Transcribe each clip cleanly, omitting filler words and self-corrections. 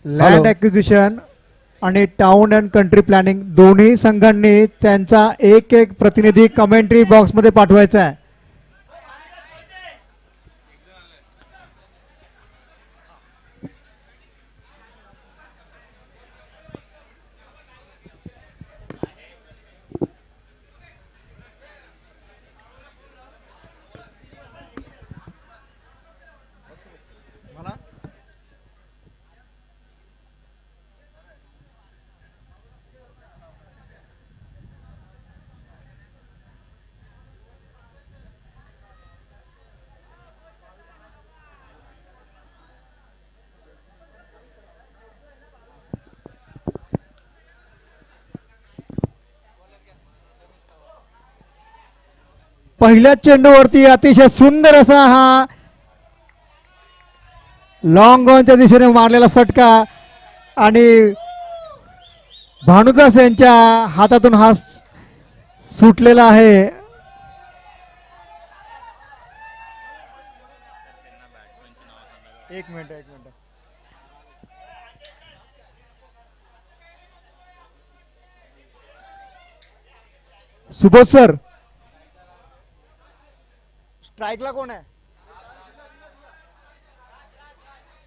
Land acquisition आणि town and country planning दोन्ही संघांनी त्यांचा एक एक प्रतिनिधी कमेंट्री बॉक्समध्ये पाठवायचा आहे. पहिल्या चेंडूवरती अतिशय सुंदर असा हा लॉंग ऑनच्या दिशेने मारलेला फटका आणि भानुदास यांच्या हातातून हा सुटलेला आहे. एक मिनिट सुबोध सर, स्ट्राईकला कोण आहे?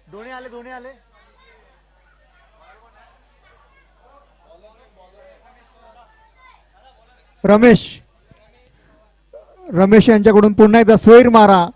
दोन्ही आले. रमेश यांच्याकडून पुन्हा एकदा स्वैर मारा.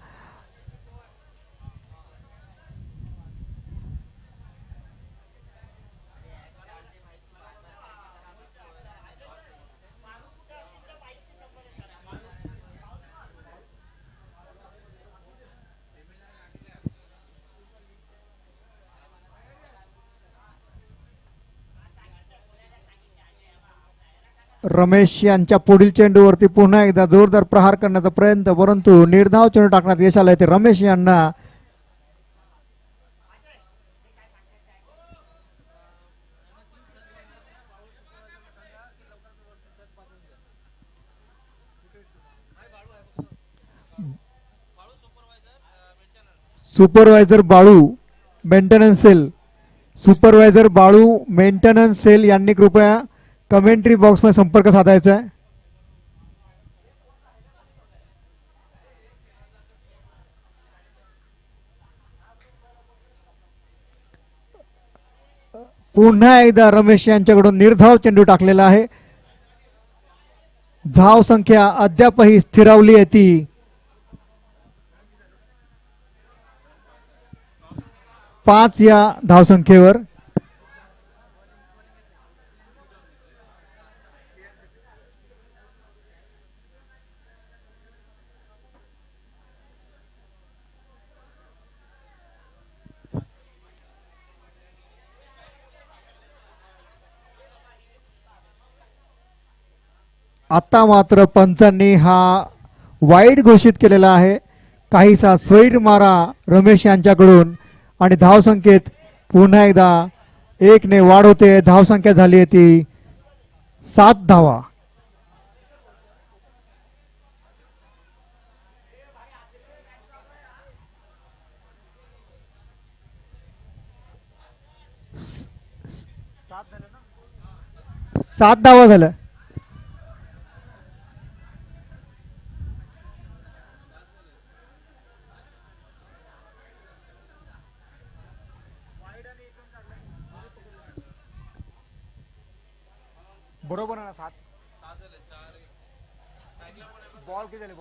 रमेश यांच्या पुढील चेंडूवरती पुन्हा एकदा जोरदार प्रहार करण्याचा प्रयत्न, परंतु निर्धाव चेंडू टाकण्यात यश आलंय. ते रमेश यांना supervisor Balu maintenance cell, supervisor Balu maintenance cell यांनी कृपया कमेंट्री बॉक्स मध्ये संपर्क साधायचा आहे. पुन्हा एकदा रमेश यांच्याकडून निर्धाव चेंडू टाकलेला आहे. धाव संख्या अद्यापही स्थिरावली आहे ती 5 या धावसंख्येवर. आता मात्र पंचांनी हा वाईड घोषित केलेला आहे. काहीसा स्वैर मारा रमेश यांच्याकडून आणि धावसंख्येत पुन्हा एकदा 1 ने वाढ होते. धावसंख्या झाली आहे ती 7 धावा. सात धावा झाल्या. बरोबर आहे ना? 7 बॉल किती झाले?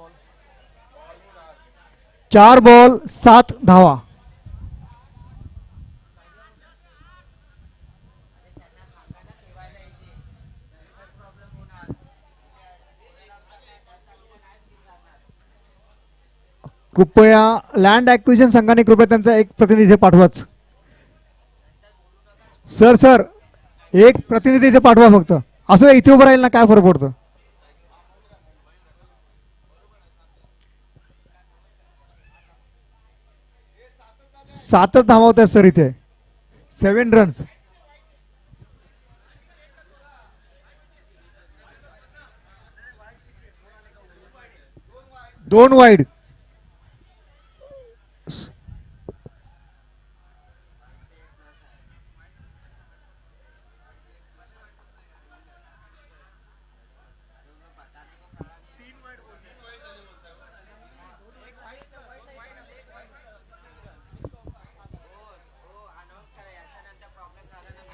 4 बॉल 7 धावा. कृपया लँड ॲक्विजिशन संघाने कृपया त्यांचा एक प्रतिनिधी पाठवाच. सर एक प्रतिनिधी इथे पाठवा फक्त. असं इथे उभं राहील ना, काय फरक पडतो? सातच धावा होत्या सर इथे. 7 रन्स. दोन wide.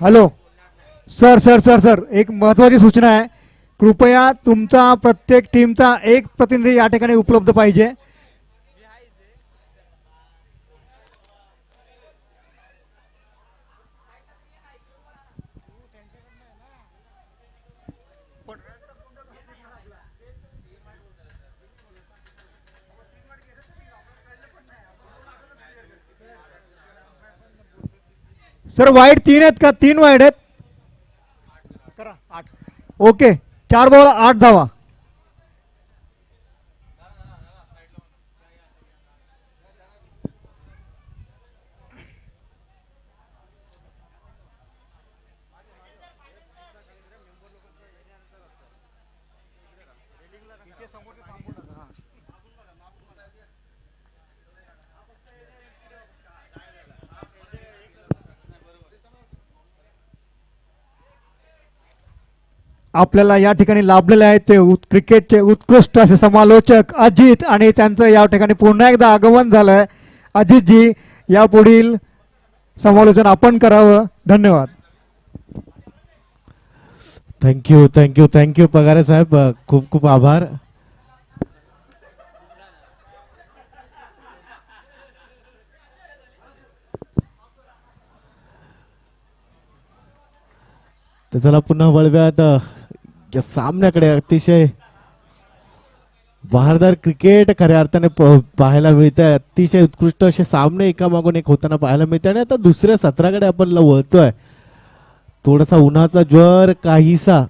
Hello sir sir sir sir एक महत्वाची सूचना आहे. कृपया तुमचा प्रत्येक टीमचा एक प्रतिनिधी या ठिकाणी उपलब्ध पाहिजे. सर वाईड 3 आहेत का? 3 वाईड आहेत. करा 8. ओके 4 बॉल 8 धावा. आपल्याला या ठिकाणी लाभलेले आहेत ते क्रिकेटचे उत्कृष्ट असे समालोचक अजित आणि त्यांचं या ठिकाणी पुन्हा एकदा आगमन झालंय. अजितजी यापुढील समालोचन आपण करावं. धन्यवाद. थँक्यू थँक्यू थँक्यू पगारे साहेब, खूप खूप आभार. तर चला पुन्हा वळव्यात या सामन्याकडे. अतिशय बहारदार क्रिकेट खऱ्या अर्थाने पाहायला मिळत आहे. अतिशय उत्कृष्ट असे सामने एकामागून एक होताना पाहायला मिळते. आणि आता दुसऱ्या सत्राकडे आपण वळतोय. थोडासा उन्हाचा ज्वर काहीसा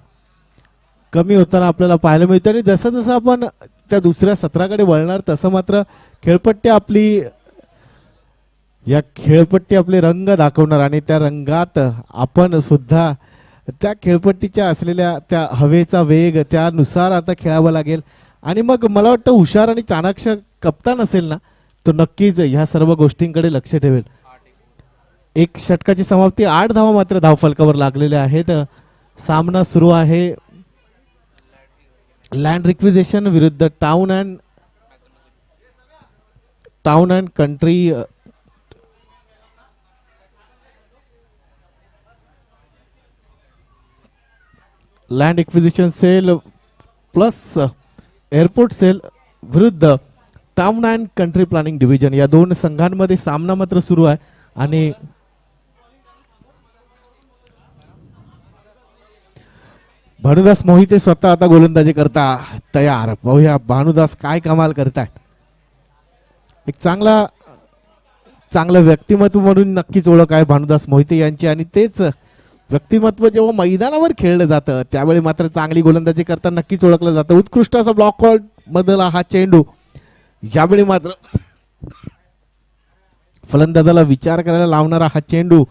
कमी होताना आपल्याला पाहायला मिळतं. आणि जसं जसं आपण त्या दुसऱ्या सत्राकडे वळणार तसं मात्र खेळपट्टी आपले रंग दाखवणार. आणि त्या रंगात आपण सुद्धा त्या खेळपट्टीच्या असलेल्या त्या हवेचा वेग त्यानुसार आता खेळावं लागेल. आणि मग मला वाटतं हुशार आणि चाणाक्ष कप्तान असेल ना, तो नक्कीच ह्या सर्व गोष्टींकडे लक्ष ठेवेल. एक षटकाची समाप्ती, 8 धावा मात्र धावफलकावर लागलेल्या आहेत. सामना सुरू आहे लँड रिक्विजिशन विरुद्ध town and country. Land acquisition cell plus airport cell विरुद्ध town and country planning division या दोन संघांमध्ये सामना मात्र सुरू आहे. आणि भानुदास मोहिते स्वतः आता गोलंदाजी करता तयार. पाहूया भानुदास काय कमाल करताय. एक चांगलं व्यक्तिमत्व म्हणून नक्कीच ओळख आहे भानुदास मोहिते यांची. आणि तेच व्यक्तिमत्व जेव्हा मैदानावर खेळलं जातं त्यावेळी मात्र चांगली गोलंदाजी करताना नक्कीच ओळखलं जातं. उत्कृष्ट असा ब्लॉक कॉल मधला हा चेंडू यावेळी मात्र फलंदाजाला विचार करायला लावणारा हा चेंडू.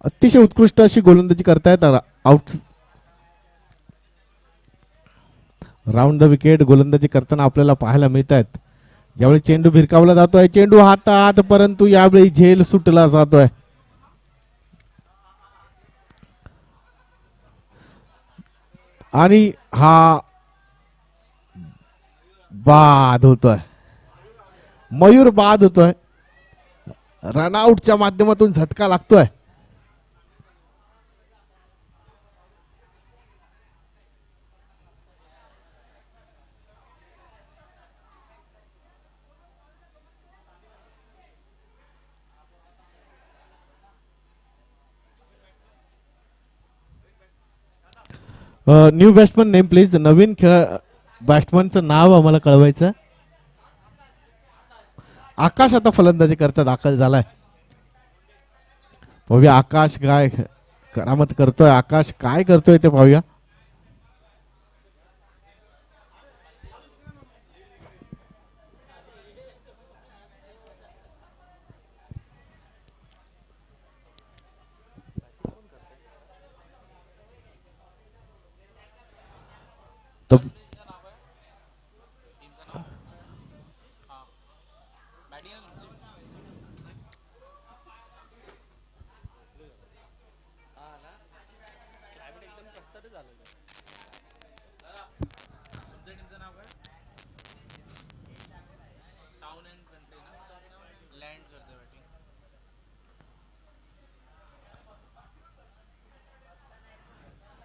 अतिशय उत्कृष्ट अशी गोलंदाजी करतायत. आउट राऊंड द विकेट गोलंदाजी करताना आपल्याला पाहायला मिळत आहेत. यावेळी चेंडू भिरकावला जातोय. चेंडू हातात, परंतु यावेळी झेल सुटला जातोय. आणि हा बाद होतोय. मयूर बाद होतोय. रनआउटच्या माध्यमातून झटका लागतोय. New batsman name please. नवीन बॅट्समनचं नाव आम्हाला कळवायचं. आकाश आता फलंदाजी करता दाखल झालाय. पाहूया आकाश काय करामत करतोय. आकाश काय करतोय ते पाहूया.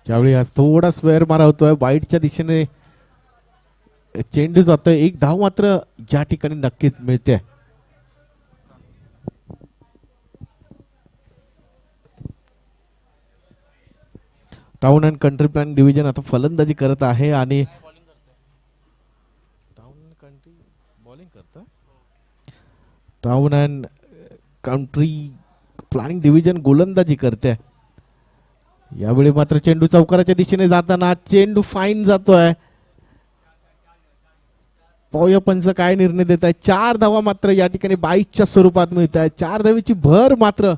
ज्यावेळी आज थोडा स्क्वेअर मारा होतोय वाईटच्या दिशेने चेंडू जातोय. एक धाव मात्र या ठिकाणी नक्कीच मिळते. Town and country plan division आता फलंदाजी करत आहे आणि town and country planning division गोलंदाजी करते. यावेळी मात्र चेंडू चौकाराच्या दिशेने जाताना चेंडू फाईन जातोय. पाहूया पंच काय निर्णय देत आहे. 4 धावा मात्र या ठिकाणी 22च्या स्वरूपात मिळत आहे. 4 धावेची भर मात्र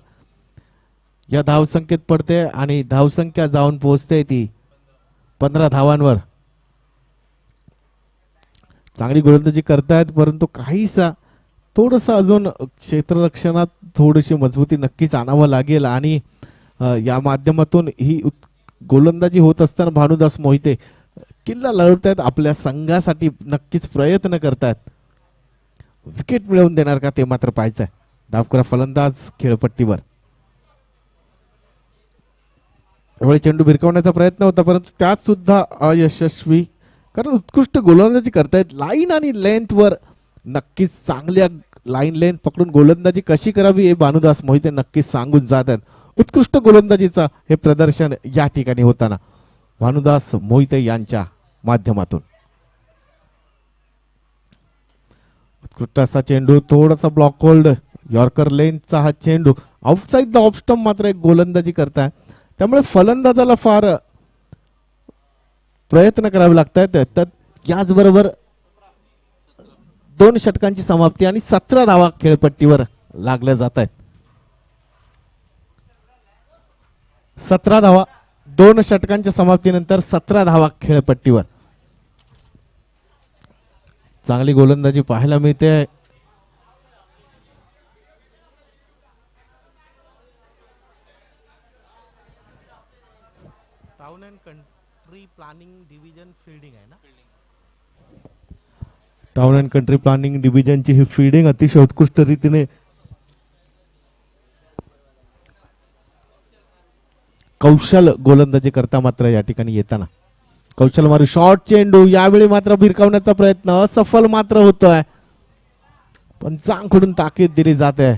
या धावसंख्येत पडते आणि धावसंख्या जाऊन पोहोचते ती 15 धावांवर. चांगली गोलंदाजी करतायत परंतु काहीसा थोडस अजून क्षेत्ररक्षणात थोडीशी मजबूती नक्कीच आणावं लागेल आणि या माध्यमातून ही गोलंदाजी होत असताना भानुदास मोहिते किल्ला लढवतायत. आपल्या संघासाठी नक्कीच प्रयत्न करतायत. विकेट मिळवून देणार का ते मात्र पाहायचंय. डावखुरा फलंदाज खेळपट्टीवर. त्यावेळी चेंडू भिरकवण्याचा प्रयत्न होता परंतु त्यात सुद्धा अयशस्वी, कारण उत्कृष्ट गोलंदाजी करतायत. लाईन आणि लेंथ वर नक्कीच चांगल्या लाईन लेंथ पकडून गोलंदाजी कशी करावी हे भानुदास मोहिते नक्कीच सांगून जात आहेत. उत्कृष्ट गोलंदाजीचा हे प्रदर्शन या ठिकाणी होताना भानुदास मोहिते यांच्या माध्यमातून. उत्कृष्ट असा चेंडू, थोडासा ब्लॉक होल्ड, यॉर्कर लेंथचा हा चेंडू आउटसाइड द ऑफ स्टंप मात्र एक गोलंदाजी करताय. त्यामुळे फलंदाजाला फार प्रयत्न करावे लागतात. तर याचबरोबर 2 षटकांची समाप्ती आणि 17 धावा खेळपट्टीवर लागल्या जात आहेत. 17 धावा 2 षटकांच्या समाप्तीनंतर 17 धावा खेळपट्टीवर. चांगली गोलंदाजी पाहायला मिळते. Town and country planning division fielding आहे ना. टाउन अँड कंट्री प्लॅनिंग डिव्हिजनची ही फील्डिंग अतिशय उत्कृष्ट रीतीने कौशल गोलंदाजी करता मात्र या ठिकाणी येताना कौशल मारू शॉर्ट चेंडू, यावेळी मात्र भिरकावण्याचा प्रयत्न असफल मात्र होतोय. पंचांकडून ताकीद दिली जाते.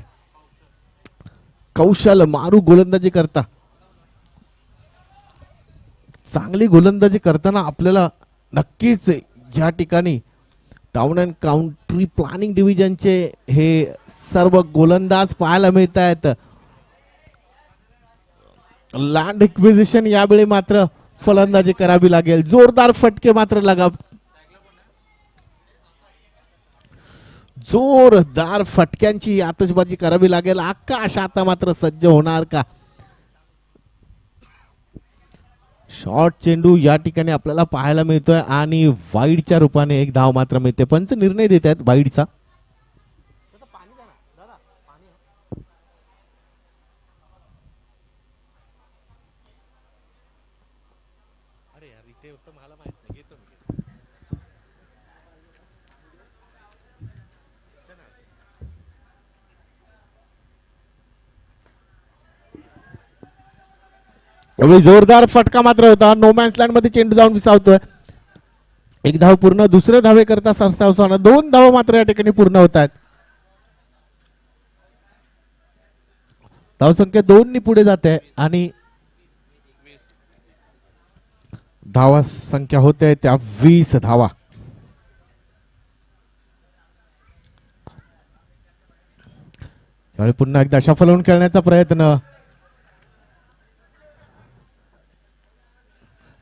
कौशल मारू गोलंदाजी करता, चांगली गोलंदाजी करताना आपल्याला नक्कीच या ठिकाणी टाउन अँड काउंट्री प्लॅनिंग डिव्हिजनचे हे सर्व गोलंदाज पाहायला मिळत आहेत. लँड एक्विजिशन यावेळी मात्र फलंदाजी करावी लागेल. जोरदार फटके मात्र लगा, जोरदार फटक्यांची आतषबाजी करावी लागेल. आकाश आता मात्र सज्ज होणार का. शॉर्ट चेंडू या ठिकाणी आपल्याला पाहायला मिळतोय आणि वाईडच्या रूपाने एक धाव मात्र मिळते. पंच निर्णय देत आहेत वाईडचा. यावेळी जोरदार फटका मात्र होता. नो मॅन्स लँड मध्ये चेंडू जाऊन विसावतोय. एक धाव पूर्ण, दुसरे धावे करता सरसावताना 2 धावा मात्र या ठिकाणी पूर्ण होत आहेत. धावसंख्या 2 नी पुढे जाते आणि धावा संख्या होते त्या 20 धावा. त्यावेळी पुन्हा एकदा शफल होऊन खेळण्याचा प्रयत्न.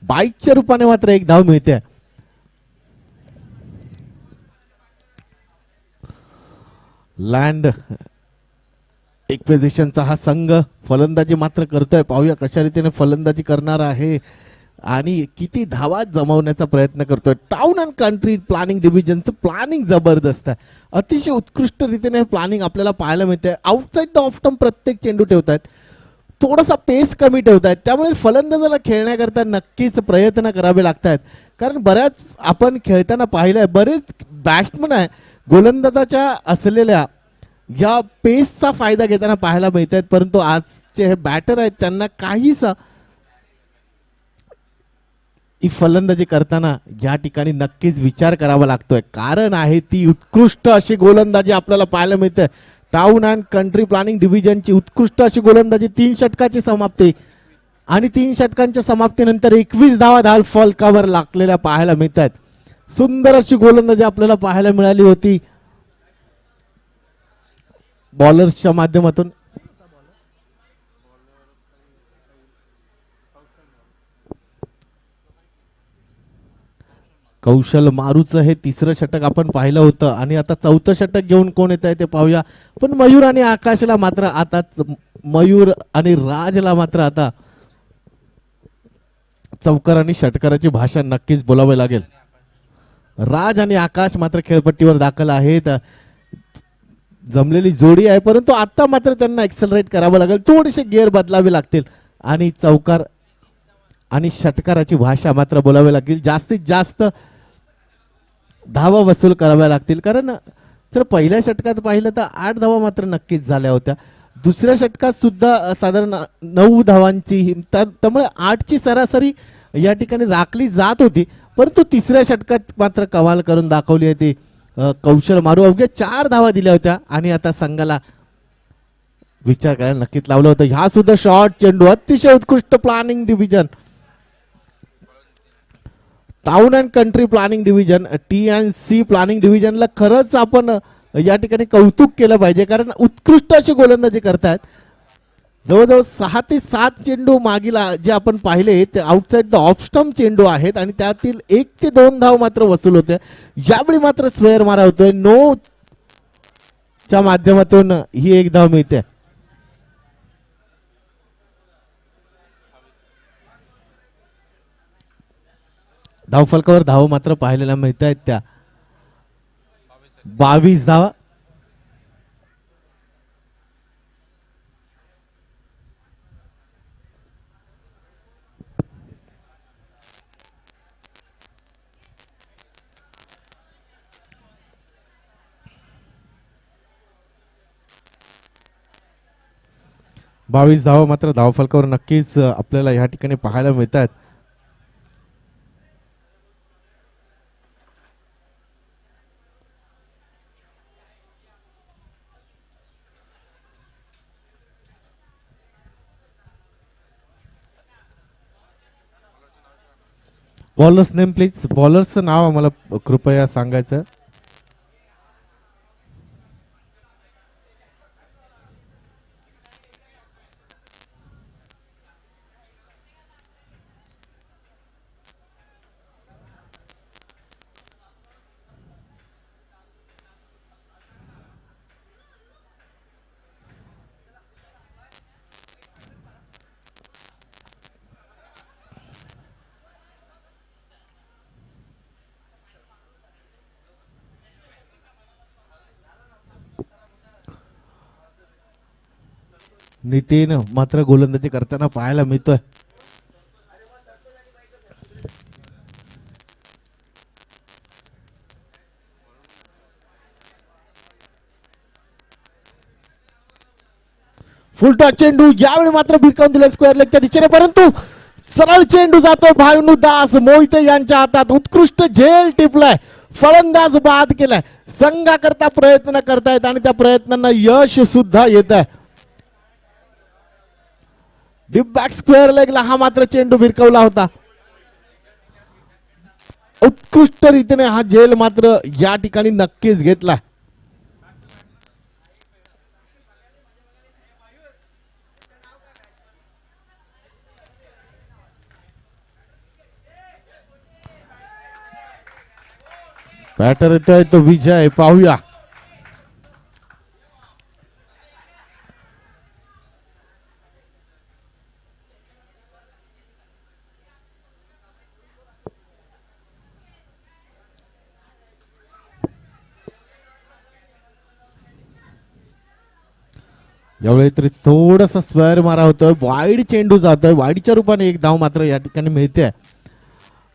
बाईकच्या रूपाने मात्र एक धाव मिळते. लँड एक्विजिशनचा हा संघ फलंदाजी मात्र करतोय. पाहूया कशा रीतीने फलंदाजी करणार आहे आणि किती धावा जमवण्याचा प्रयत्न करतोय. टाउन अँड कंट्री प्लॅनिंग डिव्हिजनचं प्लॅनिंग जबरदस्त आहे. अतिशय उत्कृष्ट रीतीने प्लॅनिंग आपल्याला पाहायला मिळते. आउटसाइड द ऑफ स्टंप प्रत्येक चेंडू ठेवतायत. थोडासा पेस कमी ठेवतायत. त्यामुळे फलंदाजाला खेळण्याकरता नक्कीच प्रयत्न करावे लागतात. कारण बऱ्याच आपण खेळताना पाहिलंय बरेच बॅट्समन आहे गोलंदाजाच्या असलेल्या या पेसचा फायदा घेताना पाहायला मिळत आहेत. परंतु आजचे हे बॅटर आहेत त्यांना काहीसा ही फलंदाजी करताना या ठिकाणी नक्कीच विचार करावा लागतोय, कारण आहे ती उत्कृष्ट अशी गोलंदाजी आपल्याला पाहायला मिळते. टाउन अँड कंट्री प्लॅनिंग डिव्हिजनची उत्कृष्ट अशी गोलंदाजी, 3 षटकाची समाप्ती आणि 3 षटकांच्या समाप्तीनंतर 21 धावा धाल फलकावर लागलेल्या पाहायला मिळतात. सुंदर अशी गोलंदाजी आपल्याला पाहायला मिळाली होती बॉलर्सच्या माध्यमातून. कौशल मारूचं हे 3रं षटक आपण पाहिलं होतं आणि आता 4थं षटक घेऊन कोण येत आहे ते पाहूया. पण मयूर आणि आकाशला मात्र आता मयूर आणि राजला मात्र आता चौकार आणि षटकाराची भाषा नक्कीच बोलावे लागेल. राज आणि आकाश मात्र खेळपट्टीवर दाखल आहेत. जमलेली जोडी आहे, परंतु आता मात्र त्यांना एक्सेलरेट करावं लागेल, थोडेसे गिअर बदलावे लागतील आणि चौकार आणि षटकाराची भाषा मात्र बोलावी लागतील. जास्तीत जास्त धावा वसूल कराव्या लागतील, कारण तर पहिल्या षटकात पाहिलं तर 8 धावा मात्र नक्कीच झाल्या होत्या. दुसऱ्या षटकात सुद्धा साधारण 9 धावांची, त्यामुळे 8ची सरासरी या ठिकाणी राखली जात होती, परंतु तिसऱ्या षटकात मात्र कमाल करून दाखवली आहे ती कौशल मारू. अवघ्या 4 धावा दिल्या होत्या आणि आता संघाला विचार करायला नक्कीच लावलं होतं. ह्या सुद्धा शॉर्ट चेंडू, अतिशय उत्कृष्ट planning division, town and country planning division, TNC planning डिव्हिजनला खरंच आपण या ठिकाणी कौतुक केलं पाहिजे, कारण उत्कृष्ट अशी गोलंदाजी करतायत. जवळजवळ 6 ते 7 चेंडू मागील जे आपण पाहिले ते आउटसाइड द ऑफ स्टंप चेंडू आहेत आणि त्यातील 1 ते 2 धाव मात्र वसूल होते. यावेळी मात्र स्क्वेअर मारा होतोय, नो च्या माध्यमातून ही 1 धाव मिळते. धावफलकावर धाव मात्र पाहिलेल्या मिळत आहेत त्या 22 धावा. बावीस धावा मात्र धावफलकावर नक्कीच आपल्याला या ठिकाणी पाहायला मिळतात. बॉलर्स नेम प्लीज, बॉलर्सचं नाव आम्हाला कृपया सांगायचं. नितीन मात्र गोलंदाजी करताना पाहायला मिळतोय. फुलटॉस चेंडू यावेळी मात्र भिरकावून दिला स्क्वेअर लेगच्या दिशेने, परंतु सरळ चेंडू जातो भानुदास मोहिते यांच्या हातात. उत्कृष्ट झेल टिपलाय, फलंदाज बाद केलाय. संघाकरता प्रयत्न करतायत आणि त्या प्रयत्नांना यश सुद्धा येत आहे. डीप बॅक स्क्वेअर लेगला हा मात्र चेंडू भिरकवला होता. उत्कृष्ट रीतीने हा झेल मात्र या ठिकाणी नक्कीच घेतला. बॅटर येतोय तो विजय, पाहूया. यावेळी तरी थोडासा स्क्वेअर मारा होतोय, वाईड चेंडू जातोय, वाईडच्या रूपाने 1 धाव मात्र या ठिकाणी मिळते.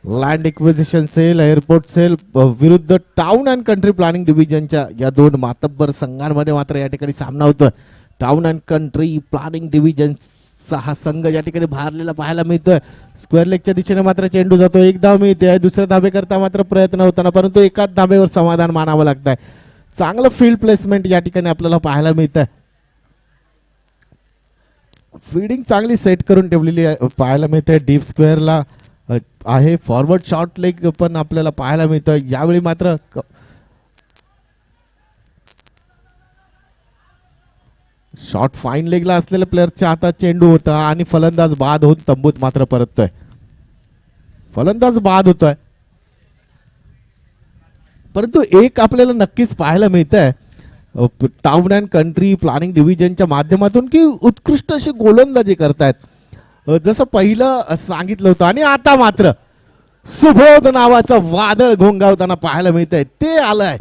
Land acquisition cell, airport cell विरुद्ध टाउन अँड कंट्री प्लॅनिंग डिव्हिजनच्या या 2 मातब्बर संघांमध्ये मात्र या ठिकाणी सामना होतोय. Town and country planning division हा संघ या ठिकाणी भारलेला पाहायला मिळतोय. स्क्वेअर लेगच्या दिशेने मात्र चेंडू जातो. एक धाव मिळते. दुसऱ्या धाबेकरता मात्र प्रयत्न होताना, परंतु एकाच धाबेवर समाधान मानावं लागतंय. चांगलं फील्ड प्लेसमेंट या ठिकाणी आपल्याला पाहायला मिळतंय. फील्डिंग चांगली सेट करून ठेवलेली पाहायला मिळते. डीप स्क्वेअरला आहे. फॉरवर्ड शॉर्ट लेग पण आपल्याला पाहायला मिळतोय. यावेळी मात्र शॉर्ट फाईन लेगला असलेल्या प्लेअरच्या हातात चेंडू होता आणि फलंदाज बाद होऊन तंबूत मात्र परततोय. फलंदाज बाद होतोय, परंतु एक आपल्याला नक्कीच पाहायला मिळतंय टाउन अँड कंट्री प्लॅनिंग डिव्हिजनच्या माध्यमातून की उत्कृष्ट अशी गोलंदाजी करतायत. जसं पहिलं सांगितलं होतं आणि आता मात्र सुबोध नावाचं वादळ घोंगावताना पाहायला मिळतंय. ते आलंय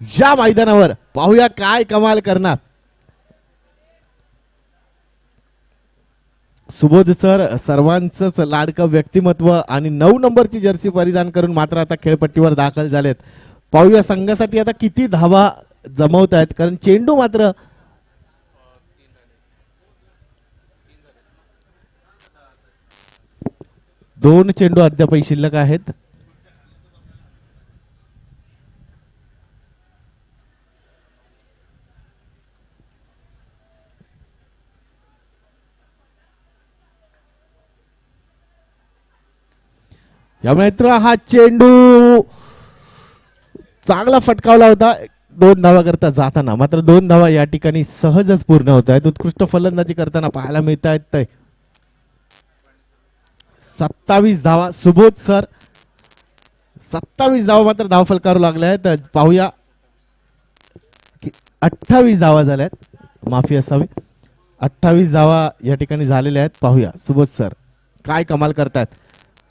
ज्या मैदानावर. पाहूया काय कमाल करणार सुबोध सर. सर्वांचंच लाडकं व्यक्तिमत्व आणि 9 नंबरची जर्सी परिधान करून मात्र आता खेळपट्टीवर दाखल झालेत. पाहूया संघासाठी आता किती धावा जमवत आहेत, कारण चेंडू मात्र दोन चेंडू अद्यापही शिल्लक आहेत. यामुळे हा चेंडू चांगला फटकावला होता 2 धावा करता जाताना, मात्र 2 धावा या ठिकाणी सहजच पूर्ण होत आहेत. उत्कृष्ट फलंदाजी करताना पाहायला मिळत आहेत. 27 धावा सुबोध सर. 27 धावा मात्र धाव फलकारू लागल्या आहेत. पाहूया 28 धावा झाल्यात, माफी असावी, 28 धावा या ठिकाणी झालेल्या आहेत. पाहूया सुबोध सर काय कमाल करतात.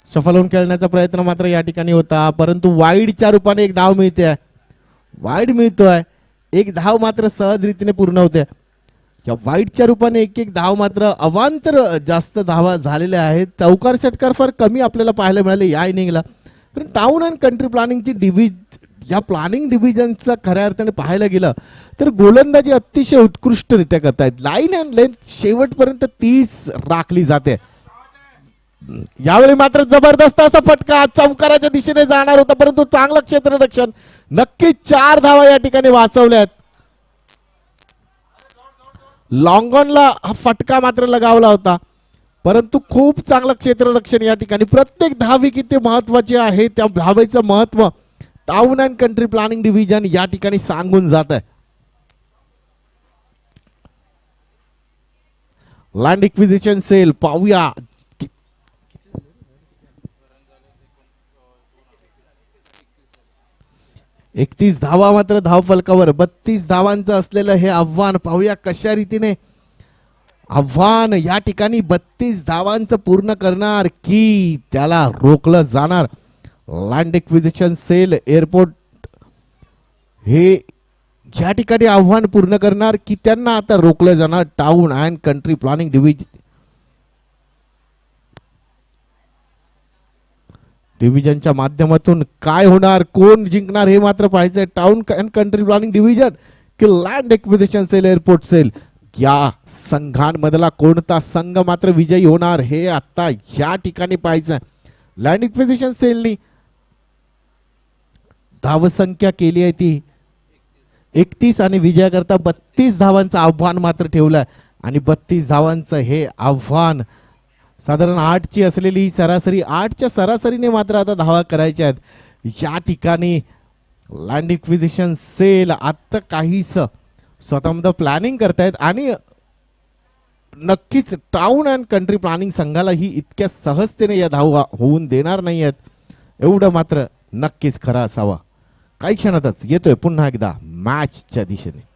सफल होऊन खेळण्याचा प्रयत्न मात्र या ठिकाणी होता, परंतु वाईडच्या रूपाने एक धाव मिळते. वाईड मिळतोय, एक धाव मात्र सहज रीतीने पूर्ण होते. या वाईडच्या रूपाने एक धाव मात्र अवांतर जास्त धावा झालेल्या आहेत. चौकार षटकार फार कमी आपल्याला पाहायला मिळाले या इनिंगला. पण टाउन अँड कंट्री प्लॅनिंगची या प्लॅनिंग डिव्हिजनचं खऱ्या अर्थाने पाहायला गेलं तर गोलंदाजी अतिशय उत्कृष्टरित्या करतायत. लाईन अँड लेंथ शेवटपर्यंत 30 राखली जाते. यावेळी मात्र जबरदस्त असा फटका चौकाराच्या दिशेने जाणार होता, परंतु चांगलं क्षेत्ररक्षण. नक्कीच 4 धावा या ठिकाणी वाचवल्यात. लॉंगॉनला हा फटका मात्र लगावला होता, परंतु खूप चांगलं क्षेत्ररक्षण या ठिकाणी. प्रत्येक धावी किती महत्वाची आहे, त्या धावेचं महत्व town and country planning division या ठिकाणी सांगून जात आहे. लँड एक्विजिशन सेल पाहूया. 31 धावा मात्र धाव फलकावर. 32 धावांचं असलेलं हे आव्हान पाहूया कशा रीतीने आव्हान या ठिकाणी 32 धावांचं पूर्ण करणार की त्याला रोखलं जाणार. लँड एक्विजिशन सेल एअरपोर्ट हे या ठिकाणी आव्हान पूर्ण करणार की त्यांना आता रोखलं जाणार. टाउन अँड कंट्री प्लॅनिंग डिव्हिजनच्या माध्यमातून काय होणार, कोण जिंकणार हे मात्र पाहायचंय. Town and country planning division की land acquisition cell airport cell या संघांमधला कोणता संघ मात्र विजयी होणार हे आता या ठिकाणी पाहायचंय. लँड एक्विजिशन सेलनी धावसंख्या केली आहे ती 31 आणि विजयाकरता 32 धावांचं आव्हान मात्र ठेवलंय. आणि 32 धावांचं हे आव्हान साधारण 8ची असलेली सरासरी 8च्या सरासरीने मात्र आता धावा करायच्या आहेत. या ठिकाणी लँड एक्विजिशन सेल आता काहीस स्वतंत्र प्लॅनिंग करतायत आणि नक्कीच टाउन अँड कंट्री प्लॅनिंग संघाला ही इतक्या सहजतेने या धावा होऊन देणार नाही आहेत एवढं मात्र नक्कीच खरं असावा. काही क्षणातच येतोय पुन्हा एकदा मॅचच्या दिशेने.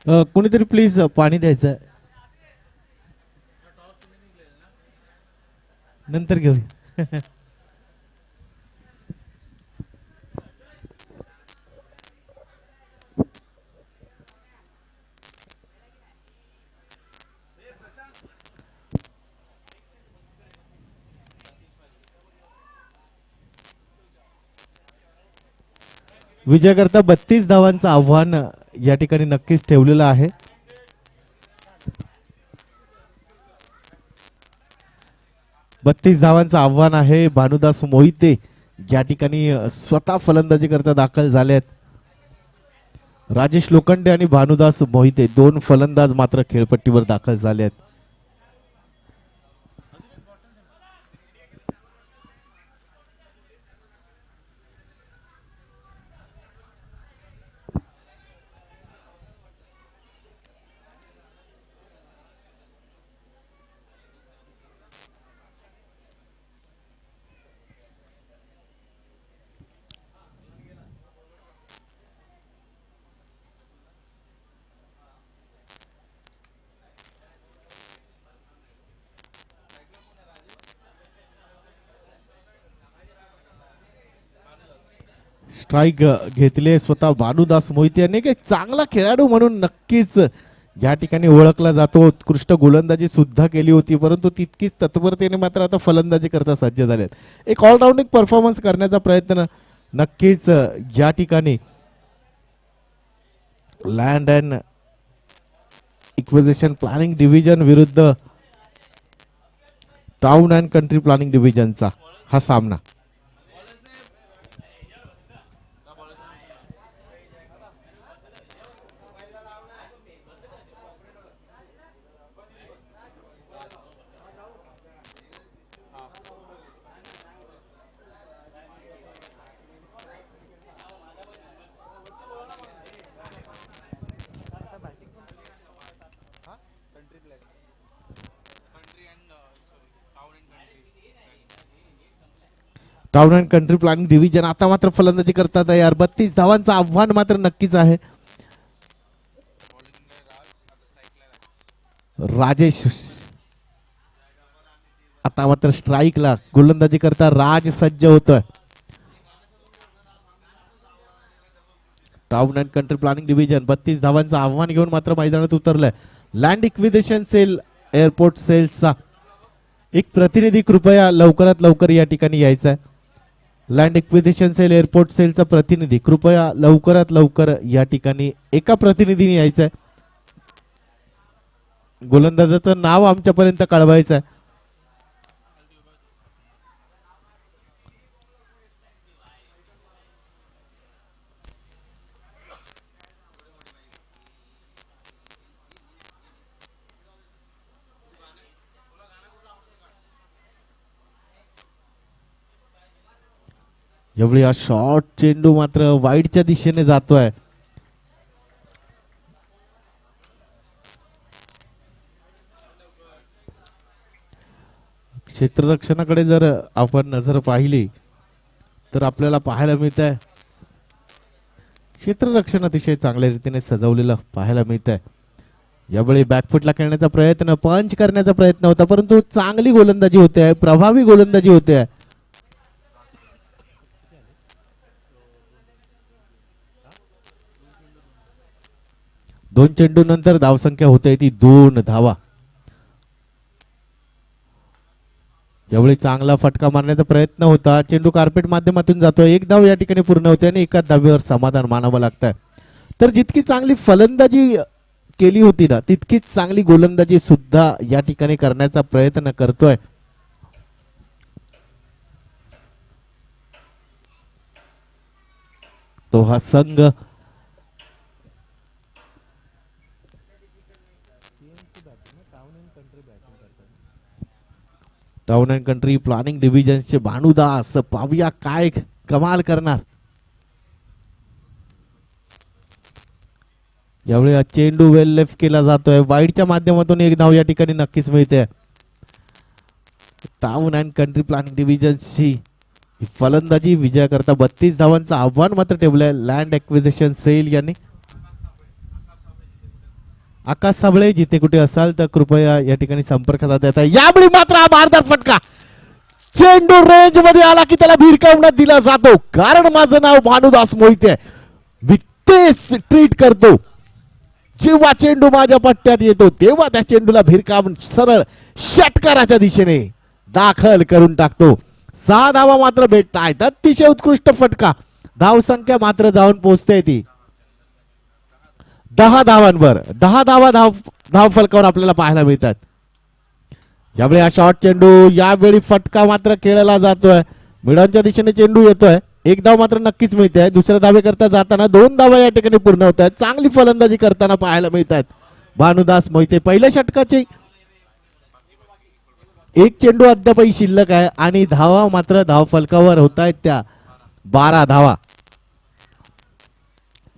कोणीतरी प्लीज पाणी द्यायचं आहे. नंतर घेऊया. विजयाकरता 32 धावांचं आव्हान या ठिकाणी नक्कीच ठेवलेलं आहे. बत्तीस धावांचं आव्हान आहे. भानुदास मोहिते या ठिकाणी स्वतः फलंदाजी करता दाखल झाले आहेत. राजेश लोखंडे आणि भानुदास मोहिते दोन फलंदाज मात्र खेळपट्टीवर दाखल झाले आहेत. स्ट्राईक घेतले स्वतः भानुदास मोहिते यांनी. एक चांगला खेळाडू म्हणून नक्कीच या ठिकाणी ओळखला जातो. उत्कृष्ट गोलंदाजी सुद्धा केली होती, परंतु तितकीच तत्परतेने मात्र आता फलंदाजी करता सज्ज झालेत. एक ऑलराऊंडिंग परफॉर्मन्स करण्याचा प्रयत्न नक्कीच या ठिकाणी land and acquisition planning division विरुद्ध टाउन अँड कंट्री प्लॅनिंग डिव्हिजनचा हा सामना. Town and country planning division आता मात्र फलंदाजी करतात तयार. 32 धावांचं आव्हान मात्र नक्कीच आहे. राजेश आता मात्र स्ट्राईकला गोलंदाजी करता राज सज्ज होतोय. Town and country planning division 32 धावांचं आव्हान घेऊन मात्र मैदानात उतरलंय. लँड इक्विजिशन सेल एअरपोर्ट सेल्सचा एक प्रतिनिधी कृपया लवकरात लवकर या ठिकाणी यायचा आहे. लँड इक्विजिशन सेल एअरपोर्ट सेलचा प्रतिनिधी कृपया लवकरात लवकर या ठिकाणी एका प्रतिनिधीने यायचं आहे. गोलंदाजाचं नाव आमच्यापर्यंत कळवायचं आहे. यावेळी हा शॉर्ट चेंडू मात्र वाईडच्या दिशेने जातोय. क्षेत्ररक्षणाकडे जर आपण नजर पाहिली तर आपल्याला पाहायला मिळत आहे क्षेत्ररक्षण अतिशय चांगल्या रीतीने सजवलेलं पाहायला मिळत आहे. यावेळी बॅकफुटला खेळण्याचा प्रयत्न, पंच करण्याचा प्रयत्न होता, परंतु चांगली गोलंदाजी होते आहे, प्रभावी गोलंदाजी होते आहे. दोन चेंडू नंतर धावसंख्या होते ती 2 धावा. यावेळी चांगला फटका मारण्याचा प्रयत्न होता. चेंडू कार्पेट माध्यमातून जातोय. एक धाव या ठिकाणी पूर्ण होते आणि एका धावेवर समाधान मानावं लागतंय. तर जितकी चांगली फलंदाजी केली होती ना, तितकीच चांगली गोलंदाजी सुद्धा या ठिकाणी करण्याचा प्रयत्न करतोय. तो हा संघ टाउन अँड कंट्री प्लॅनिंग डिव्हिजनचे भानुदास, पाहूया काय कमाल करणार. यावेळी हा चेंडू वेल लेफ्ट केला जातोय. वाईडच्या माध्यमातून एक धाव या ठिकाणी नक्कीच मिळते. टाउन अँड कंट्री प्लॅनिंग डिव्हिजनची फलंदाजी विजयाकरता 32 धावांचं आव्हान मात्र ठेवलंय लँड ॲक्विजिशन सेल यांनी. आकाश साबळे जिथे कुठे असाल तर कृपया या ठिकाणी संपर्क साधा. यावेळी मात्र हा मारदार फटका चेंडू रेंज मध्ये आला की त्याला भिरकावण्यात दिला जातो. कारण माझं नाव भानुदास मोहिते, मी तेच ट्रीट करतो. जेव्हा चेंडू माझ्या पट्ट्यात येतो तेव्हा त्या चेंडूला भिरकावून सरळ षटकाराच्या दिशेने दाखल करून टाकतो. 6 धावा मात्र भेटतायत. अतिशय उत्कृष्ट फटका. धाव संख्या मात्र जाऊन पोहोचते ती 10 धावांवर. 10 धावा धाव फलकावर आपल्याला पाहायला मिळतात. यावेळी हा शॉर्ट चेंडू, यावेळी फटका मात्र खेळला जातोय. मिडांच्या दिशेने चेंडू येतोय. 1 धाव मात्र नक्कीच मिळते. दुसऱ्या धावे करता जाताना 2 धावा या ठिकाणी पूर्ण होत आहेत. चांगली फलंदाजी करताना पाहायला मिळतात भानुदास मोहिते. पहिल्या षटकाचे 1 चेंडू अद्यापही शिल्लक आहे आणि धावा मात्र धाव फलकावर होत आहेत त्या 12 धावा.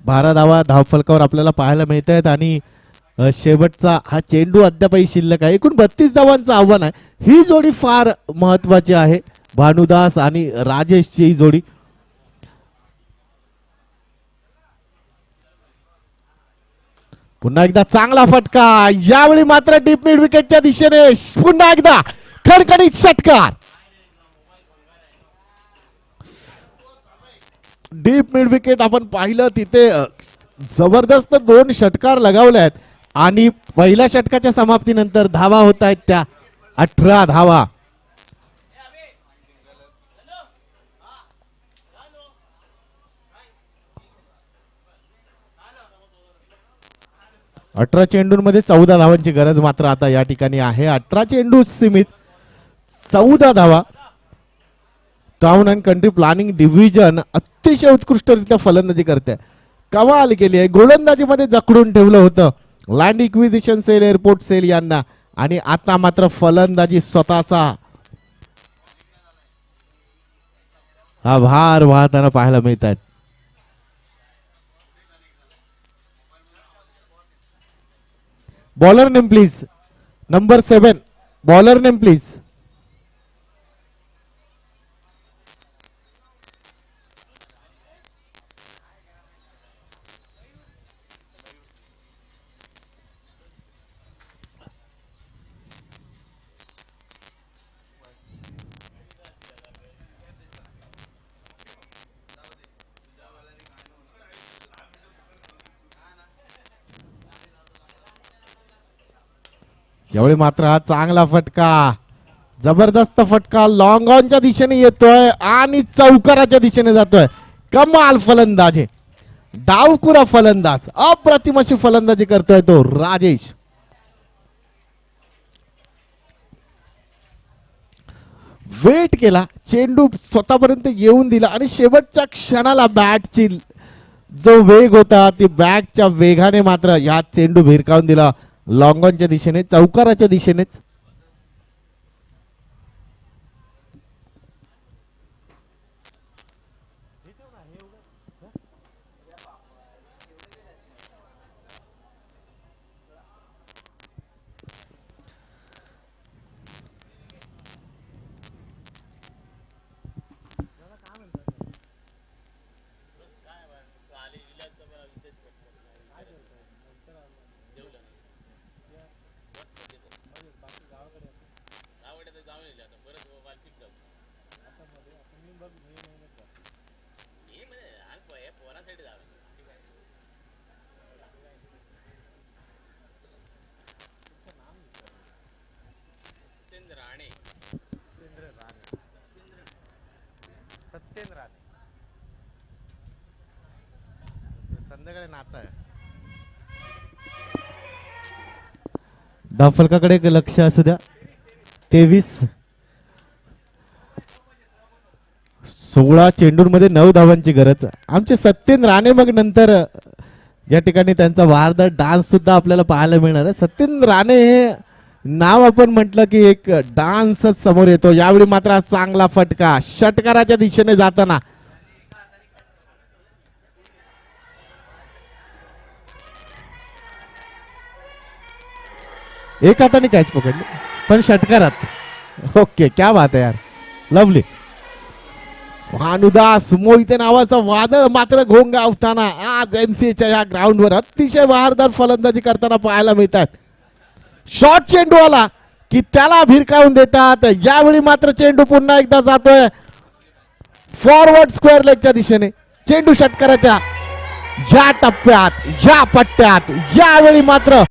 12 धावा धाव फलकावर आपल्याला पाहायला मिळत आहेत आणि शेवटचा हा चेंडू अद्यापही शिल्लक आहे. एकूण 32 धावांचं आव्हान आहे. ही जोडी फार महत्वाची आहे, भानुदास आणि राजेशची ही जोडी. पुन्हा एकदा चांगला फटका. यावेळी मात्र डीप मिड विकेटच्या दिशेने पुन्हा एकदा खडखडीत षटकार. डीप मिड विकेट आपण पाहिलं तिथे जबरदस्त 2 षटकार लगावले आहेत आणि पहिल्या षटकाच्या समाप्तीनंतर धावा होत आहेत त्या 18 धावा. अठरा चेंडूंमध्ये 14 धावांची गरज मात्र आता या ठिकाणी आहे. 18 चेंडू सीमित 14 धावा. Town and country planning division अतिशय उत्कृष्टरित्या फलंदाजी करते. कमाल केली आहे. गोलंदाजीमध्ये जखडून ठेवलं होतं land acquisition cell, airport cell यांना आणि आता मात्र फलंदाजी स्वतःचा हा भार वाहताना पाहायला मिळतात. Bowler name please. Number 7 bowler name please. यावेळी मात्र हा चांगला फटका, जबरदस्त फटका लॉंग ऑनच्या दिशेने येतोय आणि चौकाराच्या दिशेने जातोय. कमाल फलंदाजी, डावकुरा फलंदाज, अप्रतिम अशी फलंदाजी करतोय तो राजेश. वेट केला, चेंडू स्वतःपर्यंत येऊन दिला आणि शेवटच्या क्षणाला बॅटची जो वेग होता ती बॅटच्या वेगाने मात्र या चेंडू भिरकावून दिला लॉंग ऑनच्या दिशेने, चौकाराच्या दिशेनेच. संध्याकाळी नाता आहे. धावफलकाकडे लक्ष असू द्या. 16 चेंडूंमध्ये 9 धावांची गरज. आमचे सत्येन राणे मग नंतर या ठिकाणी त्यांचा वारदार डान्स सुद्धा आपल्याला पाहायला मिळणार आहे. सत्येन राणे हे नाव आपण म्हटलं की एक डान्सच समोर येतो. यावेळी मात्र चांगला फटका षटकाराच्या दिशेने जाताना. एक हाताने कॅच पकडली पण षटकारात. ओके, क्या बात आहे यार, लवली. भानुदास मोहिते नावाचा वादळ मात्र घोंगावताना आज एमसीएच्या या ग्राउंडवर अतिशय बहारदार फलंदाजी करताना पाहायला मिळतात. शॉर्ट चेंडू आला की त्याला भिरकावून देतात. यावेळी मात्र चेंडू पुन्हा एकदा जातोय फॉरवर्ड स्क्वेअर लेगच्या दिशेने. चेंडू षटकाराच्या या टप्प्यात या पट्ट्यात यावेळी मात्र